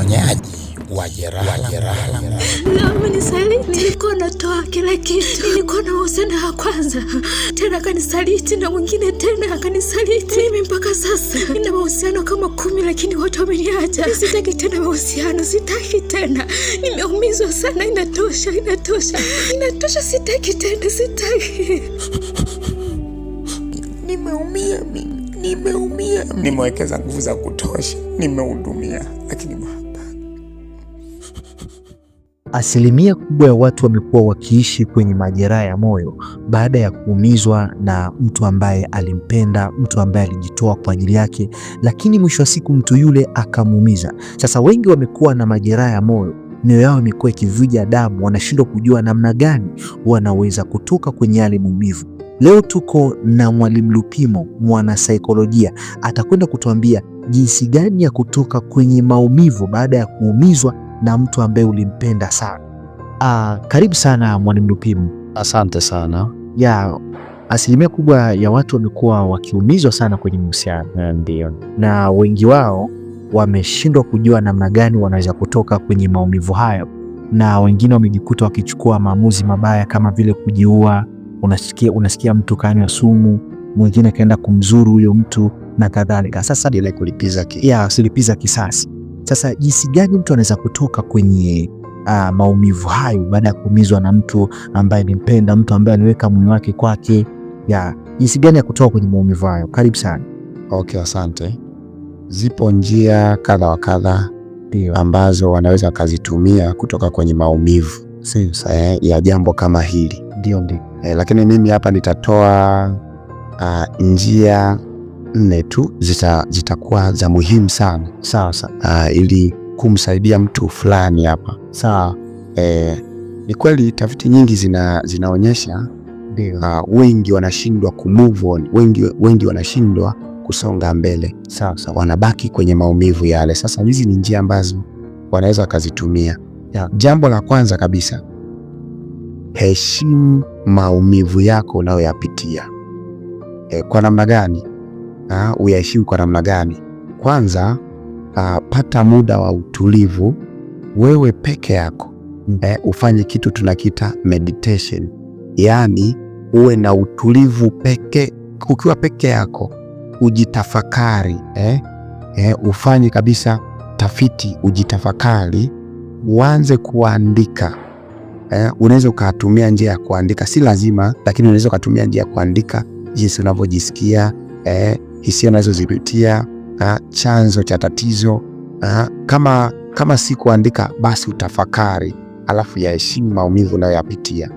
uponyaji wa jeraha. Naomba nisaliti. Nilikuwa natoa kila kitu. Nilikuwa na uhusiano wa kwanza, tena akanisaliti, na mwingine tena akanisaliti. Mimi mpaka sasa nina mahusiano kama 10, lakini wote wameniacha. Sitaki tena mahusiano, sitaki tena. Nimeumizwa sana, inatosha. Sitaki tena, sitaki. Nimeumia. Nimewekeza nguvu za kutosha, nimehudumia, lakini asilimia kubwa ya watu wamekuwa wakiishi kwenye majeraha ya moyo baada ya kuumizwa na mtu ambaye alimpenda, mtu ambaye alijitoa kwa ajili yake, lakini mwisho wa siku mtu yule akamuumiza. Sasa wengi wamekuwa na majeraha ya moyo, mioyo yao imekuwa ikivuja damu, wanashindwa kujua namna gani wanaweza kutoka kwenye yale maumivu. Leo tuko na Mwalimu Lupimo, mwana saikolojia, atakwenda kutuambia jinsi gani ya kutoka kwenye maumivu baada ya kuumizwa na mtu ambaye ulimpenda sana. Karibu sana Mwalimu Lupimo. Asante sana. Asilimia kubwa ya watu wamekuwa wakiumizwa sana kwenye mahusiano. Ndio. Na wengi wao wameshindwa kujua namna gani wanaweza kutoka kwenye maumivu hayo, na wengine wamejikuta wakichukua maamuzi mabaya kama vile kujiua. Unasikia mtu kanywa sumu, mwingine kaenda kumzuru huyo mtu na kadhalika. Sasa ile kulipiza kisasi. Sasa jinsi gani mtu anaweza kutoka kwenye maumivu hayo baada ya kuumizwa na mtu ambaye nimpenda, mtu ambaye aliweka moyo wake kwake? Jinsi gani ya kutoka kwenye maumivu hayo? Karibu sana. Okay, asante. Zipo njia kadha wa kadha ambazo wanaweza wakazitumia kutoka kwenye maumivu ya jambo kama hili. Ndio. Lakini mimi hapa nitatoa njia 4 tu zitakuwa za muhimu sana. Sawa. Ili kumsaidia mtu fulani hapa. Sawa. Ni kweli tafiti nyingi zinaonyesha wengi wanashindwa kumove on, wengi wanashindwa kusonga mbele. Sawa. Wanabaki kwenye maumivu yale. Sasa hizi ni njia ambazo wanaweza wakazitumia. Jambo la kwanza kabisa, heshimu maumivu yako unayoyapitia. Kwa namna gani? Uyaheshimu kwa namna gani? Kwanza, pata muda wa utulivu wewe peke yako. Ufanye kitu tunakita meditation, yaani uwe na utulivu ukiwa peke yako, ujitafakari. Ufanye kabisa tafiti, ujitafakari, uanze kuandika. Unaweza ukatumia njia ya kuandika, si lazima, lakini unaweza ukatumia njia ya kuandika jinsi unavyojisikia, hisia unazozipitia, chanzo cha tatizo. Kama si kuandika, basi utafakari, alafu yaheshimu maumivu unayoyapitia.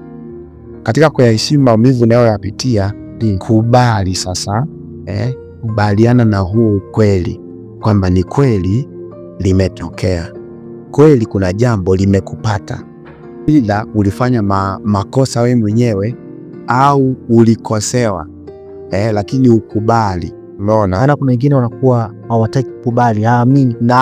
Katika kuyaheshimu maumivu unayoyapitia, kubali sasa, kubaliana na huu ukweli kwamba ni kweli limetokea, kweli kuna jambo limekupata, ila ulifanya makosa wewe mwenyewe au ulikosewa, lakini ukubali. Umeona? Ana kuna wengine wanakuwa hawataki kukubali, haamini. Na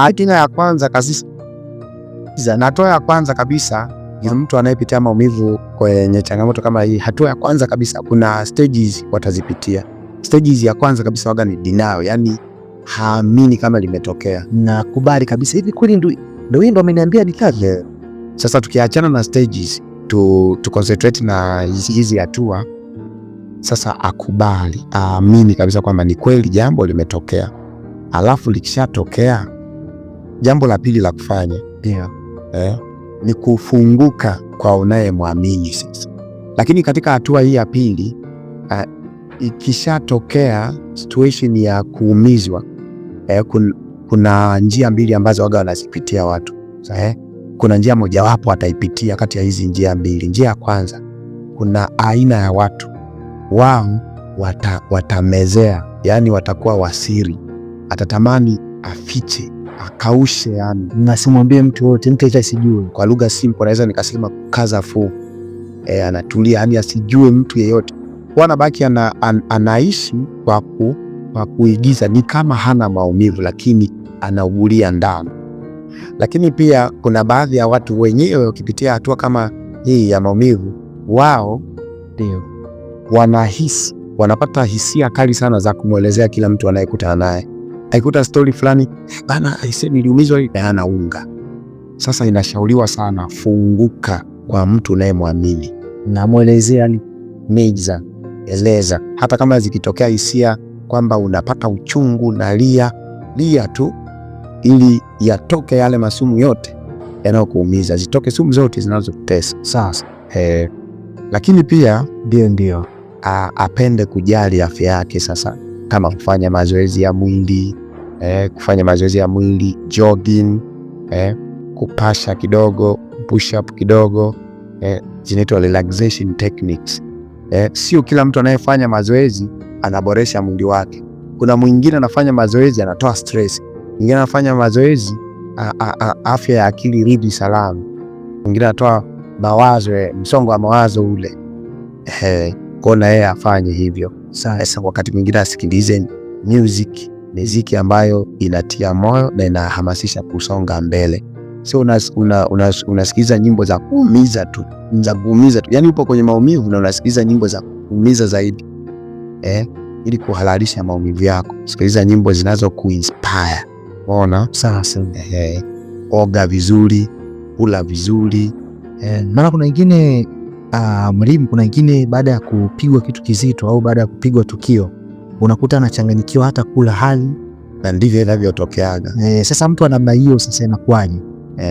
hatua ya kwanza kabisa ya mtu anayepitia maumivu kwenye changamoto kama hii, hatua ya kwanza kabisa, kuna stages watazipitia. Stages ya kwanza kabisa waga ni denial, yani haamini kama limetokea. Na kubali kabisa, hivi kweli ndio ndo ameniambia ni kaje. Sasa tukiachana na stages, tu concentrate na hizi hatua. Sasa akubali, aamini kabisa kwamba ni kweli jambo limetokea. Alafu likishatokea, jambo la pili la kufanya ni kufunguka kwa unayemwamini sasa. Lakini katika hatua hii ya pili, ikishatokea situation ya kuumizwa, kuna njia mbili ambazo waga wanazipitia watu. Kuna njia mojawapo ataipitia kati ya hizi njia mbili. Njia ya kwanza, kuna aina ya watu wao watamezea, yani watakuwa wasiri, atatamani afiche, akaushe, yani nasimwambie mtu wote, mtu asijue. Kwa lugha simple naweza nikasema kaza fu, anatulia, yani asijue mtu yeyote. Wanabaki anaishi kwa kuigiza, ni kama hana maumivu, lakini anaugulia ndani. Lakini pia kuna baadhi ya watu wenyewe wakipitia hatua kama hii ya maumivu, wao ndio wanapata hisia kali sana za kumwelezea kila mtu anayekutana naye. Akikuta story fulani bana, aise niliumizwa, anaunga. Sasa inashauriwa sana, funguka kwa mtu unayemwamini, Namwelezea ni Meiza, eleza. Hata kama zikitokea hisia kwamba unapata uchungu na lia tu, ili yatoke yale masumu yote yanayokuumiza, zitoke sumu zote zinazokutesa. sasa Lakini pia ndio apende kujali afya yake. Sasa kama kufanya mazoezi ya mwili, jogging, kupasha kidogo, push up kidogo, zinaitwa relaxation techniques. Sio kila mtu anayefanya mazoezi anaboresha mwili wake. Kuna mwingine anafanya mazoezi anatoa stress, mwingine anafanya mazoezi afya ya akili rudi salama, mwingine anatoa mawazo, msongo wa mawazo ule. Kwa na yeye afanye hivyo. Sasa wakati mwingine asikilize muziki ambayo inatia moyo na inahamasisha kusonga mbele. Sio unasikiliza nyimbo za kuumiza tu, yani upo kwenye maumivu na unasikiliza nyimbo za kuumiza zaidi. Ili kuhalalisha maumivu yako, sikiliza nyimbo zinazo kuinspire. Unaona? Sasa oga vizuri, kula vizuri. Maana kuna wengine mwalimu, kuna wengine baada ya kupigwa kitu kizito au baada ya kupigwa tukio unakuta anachanganyikiwa hata kula hali, na ndivyo inavyotokeaga. Sasa mtu ana namna hiyo, sasa inakuwaje?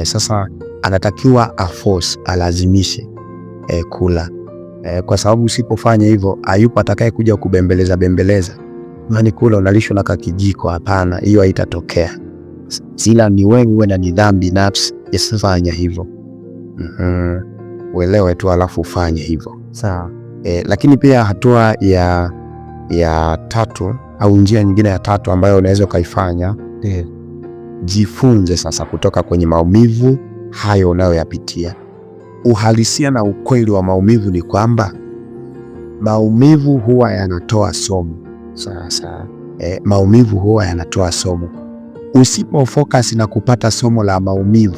Sasa anatakiwa alazimishe kula, kwa sababu usipofanya hivyo hayupo atakaye kuja kubembeleza. Mani kula unalishwa na kakijiko, hapana, hiyo haitatokea. Sila ni wewe na nidhamu binafsi, yasifanya hivyo. Uelewe tu alafu ufanye hivyo. Sawa. Lakini pia hatua ya tatu au njia nyingine ya tatu ambayo unaweza ukaifanya, jifunze sasa kutoka kwenye maumivu hayo unayoyapitia. Uhalisia na ukweli wa maumivu ni kwamba maumivu huwa yanatoa somo. Sasa maumivu huwa yanatoa somo. Usipo focus na kupata somo la maumivu,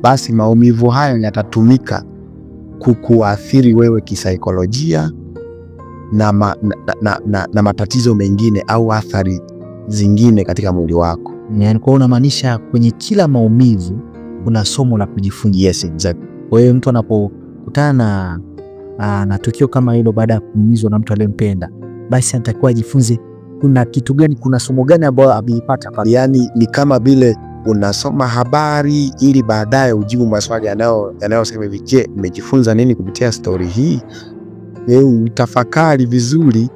basi maumivu hayo yatatumika kukuathiri wewe kisaikolojia na matatizo mengine au athari zingine katika mwili wako. Yani kwa unamaanisha kwenye kila maumivu kuna somo la kujifunza. Yes, exactly. Kwa hiyo mtu anapokutana na tukio kama hilo baada ya kuumizwa na mtu aliyempenda, basi anatakiwa ajifunze kuna kitu gani, kuna somo gani ambalo ameipata pale. Yani ni kama vile unasoma habari ili baadaye ujibu maswali yanayosema hivi, je, nimejifunza nini kupitia story hii? Utafakari vizuri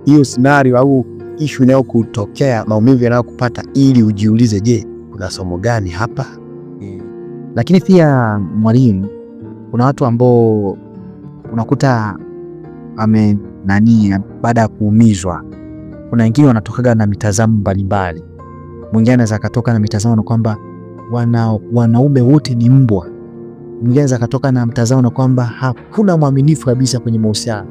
hiyo scenario au issue inayokutokea, maumivu yanayokupata, ili ujiulize, je, kuna somo gani hapa? Lakini pia mwalimu, kuna watu ambao unakuta baada ya kuumizwa, kuna wengine wanatokaga na mitazamo mbalimbali. Mwingine anaweza katoka na mitazamo na kwamba wanaume wote ni mbwa. Mwingine anaweza katoka na mtazamo na kwamba hakuna mwaminifu kabisa kwenye mahusiano.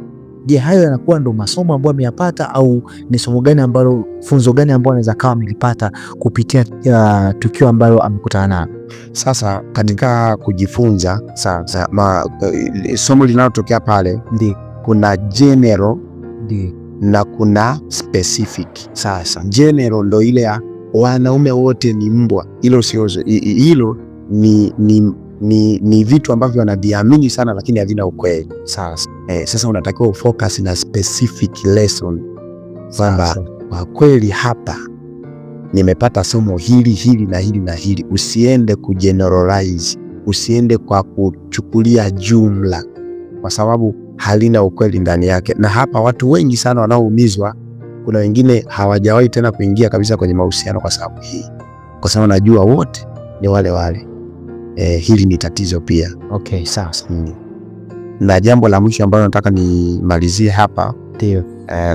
Je, hayo yanakuwa ndo masomo ambayo ameyapata au ni somo gani ambalo, funzo gani ambalo anaweza kawa amelipata kupitia tukio ambalo amekutana nalo? Sasa katika kujifunza somo linalotokea pale, kuna general na kuna specific. Sasa general ndo ile ya wanaume wote ni mbwa. Hilo ni vitu ambavyo wanaviamini sana, lakini havina ukweli. Sasa unatakiwa ufocus na specific lesson, kwamba kwa kweli hapa nimepata somo hili na hili na hili. Usiende kugeneralize, usiende kwa kuchukulia jumla, kwa sababu halina ukweli ndani yake. Na hapa watu wengi sana wanaoumizwa, kuna wengine hawajawahi tena kuingia kabisa kwenye mahusiano kwa sababu hii, kwa sababu najua wote ni wale. Hili ni tatizo pia. Okay, sasa. Na jambo la mwisho ambalo nataka nimalizie hapa, ndio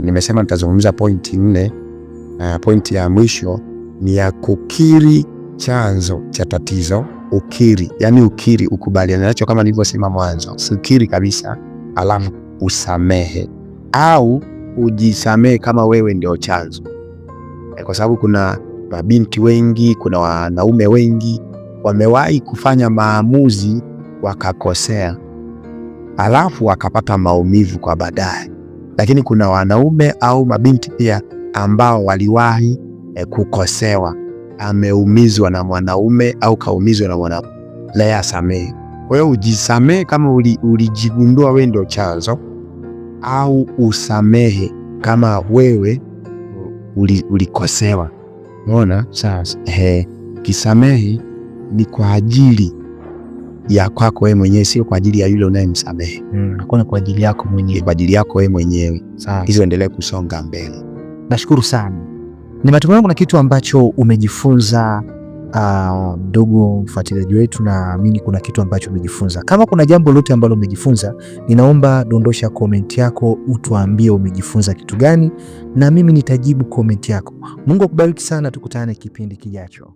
nimesema nitazungumza pointi 4. Pointi ya mwisho ni ya kukiri chanzo cha tatizo. Ukiri, ukubaliane nacho kama nilivyosema mwanzo. Ukiri kabisa, alafu usamehe au ujisamehe kama wewe ndio chanzo. Kwa sababu kuna mabinti wengi, kuna wanaume wengi wamewahi kufanya maamuzi wakakosea, alafu wakapata maumivu kwa baadaye. Lakini kuna wanaume au mabinti pia ambao waliwahi kukosewa, ameumizwa na mwanaume au kaumizwa na mwanaume, naye asamehe. Kwa hiyo ujisamehe kama ulijigundua wewe ndio chanzo, au usamehe kama wewe ulikosewa. Unaona sasa? Kisamehe ni kwa ajili ya kwako wewe mwenyewe, sio kwa ajili ya yule unayemsamehe. Hakuna kwa ajili yako mwenyewe, kwa ajili yako wewe mwenyewe. Sawa. Hizo endelee kusonga mbele. Nashukuru sana. Ni matumaini kuna kitu ambacho umejifunza, ndugu mfuatiliaji wetu, naamini kuna kitu ambacho umejifunza. Kama kuna jambo lote ambalo umejifunza, ninaomba dondosha komenti yako, utuambie umejifunza kitu gani, na mimi nitajibu komenti yako. Mungu akubariki sana, tukutane kipindi kijacho.